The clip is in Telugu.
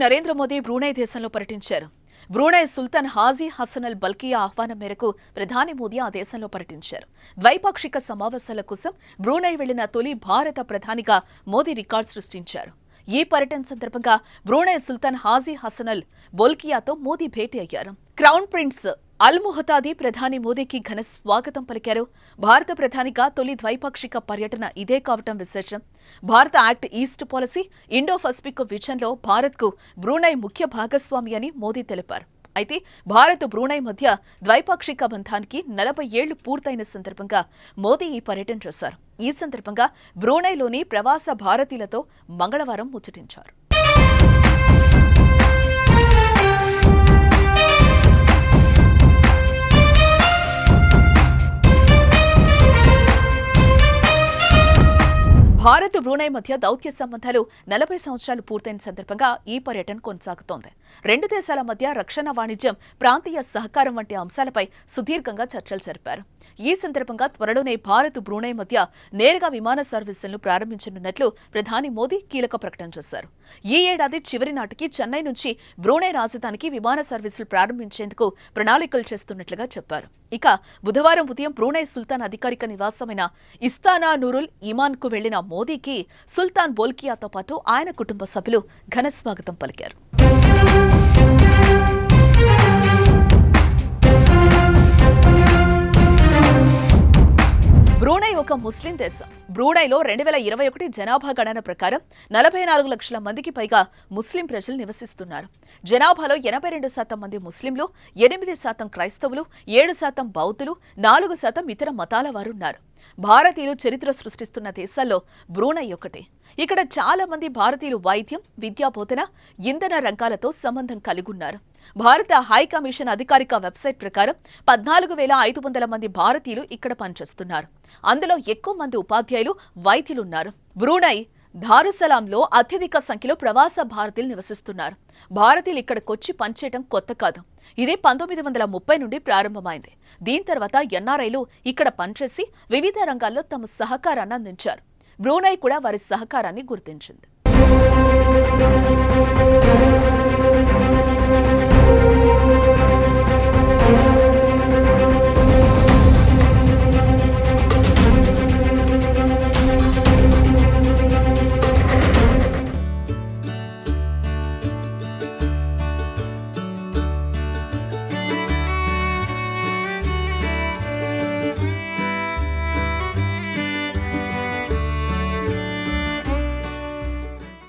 నరేంద్ర మోదీ బ్రూనై దేశంలో పర్యటించారు. బ్రూనై సుల్తాన్ హాజీ హసన్ అల్ బల్కియా ఆహ్వానం మేరకు ప్రధాని మోదీ ఆ దేశంలో పర్యటించారు. ద్వైపాక్షిక సమావేశాల కోసం బ్రూనై వెళ్లిన తొలి భారత ప్రధానిగా మోదీ రికార్డు సృష్టించారు. ఈ పర్యటన సందర్భంగా బ్రూనై సుల్తాన్ హాజీ హసన్ అల్ బొల్కియాతో మోదీ భేటీ అయ్యారు. క్రౌన్ ప్రిన్స్ అల్ ముహతాది ప్రధాని మోదీకి ఘన స్వాగతం పలికారు. భారత ప్రధానిగా తొలి ద్వైపాక్షిక పర్యటన ఇదే కావటం విశేషం. భారత act east policy, Indo Pacific విజన్లో భారత్కు బ్రూనై ముఖ్య భాగస్వామి అని మోదీ తెలిపారు. అయితే భారత్ బ్రూనై మధ్య ద్వైపాక్షిక బంధానికి 40 ఏళ్లు పూర్తయిన సందర్భంగా మోదీ ఈ పర్యటన చేశారు. ఈ సందర్భంగా బ్రూనైలోని ప్రవాస భారతీయులతో మంగళవారం ముచ్చటించారు. భారత్ బ్రూనై మధ్య దౌత్య సంబంధాలు 40 సంవత్సరాలు పూర్తయిన సందర్భంగా ఈ పర్యటన కొనసాగుతోంది. రెండు దేశాల మధ్య రక్షణ, వాణిజ్యం, ప్రాంతీయ సహకారం వంటి అంశాలపై సుదీర్ఘంగా చర్చలు జరిపారు. ఈ సందర్భంగా త్వరలోనే భారత్ బ్రూనై మధ్య నేరుగా విమాన సర్వీసులను ప్రారంభించనున్నట్లు ప్రధాని మోదీ కీలక ప్రకటన చేశారు. ఈ ఏడాది చివరి నాటికి చెన్నై నుంచి బ్రూనై రాజధానికి విమాన సర్వీసులు ప్రారంభించేందుకు ప్రణాళికలు చేస్తున్నట్లుగా చెప్పారు. ఇక బుధవారం ఉదయం బ్రూనై సుల్తాన్ అధికారిక నివాసమైన ఇస్తానా నూరుల్ ఇమాన్ కు వెళ్లిన మోదీకి సుల్తాన్ బొల్కియాతో పాటు ఆయన కుటుంబ సభ్యులు ఘన స్వాగతం పలికారు. బ్రూనై ఒక ముస్లిం దేశం. బ్రూనైలో 2021 జనాభా గణన ప్రకారం 44 లక్షల మందికి పైగా ముస్లిం ప్రజలు నివసిస్తున్నారు. జనాభాలో 82% మంది ముస్లింలు, 8% క్రైస్తవులు, 7% బౌద్ధులు, 4% ఇతర మతాల వారున్నారు. భారతీయులు చరిత్ర సృష్టిస్తున్న దేశాల్లో బ్రూనై ఒకటి. ఇక్కడ చాలా మంది భారతీయులు వైద్యం, విద్యాబోధన, ఇంధన రంగాలతో సంబంధం కలిగి ఉన్నారు. భారత హైకమిషన్ అధికారిక వెబ్సైట్ ప్రకారం 14,500 మంది భారతీయులు ఇక్కడ పనిచేస్తున్నారు. అందులో ఎక్కువ మంది ఉపాధ్యాయులు, వైద్యులున్నారు. బ్రూనై దారుసలాంలో అత్యధిక సంఖ్యలో ప్రవాస భారతీయులు నివసిస్తున్నారు. భారతీయులు ఇక్కడికొచ్చి పనిచేయడం కొత్త కాదు. ఇది 1930 నుండి ప్రారంభమైంది. దీని తర్వాత ఎన్ఆర్ఐలు ఇక్కడ పనిచేసి వివిధ రంగాల్లో తమ సహకారాన్ని అందించారు. బ్రూనై కూడా వారి సహకారాన్ని గుర్తించింది.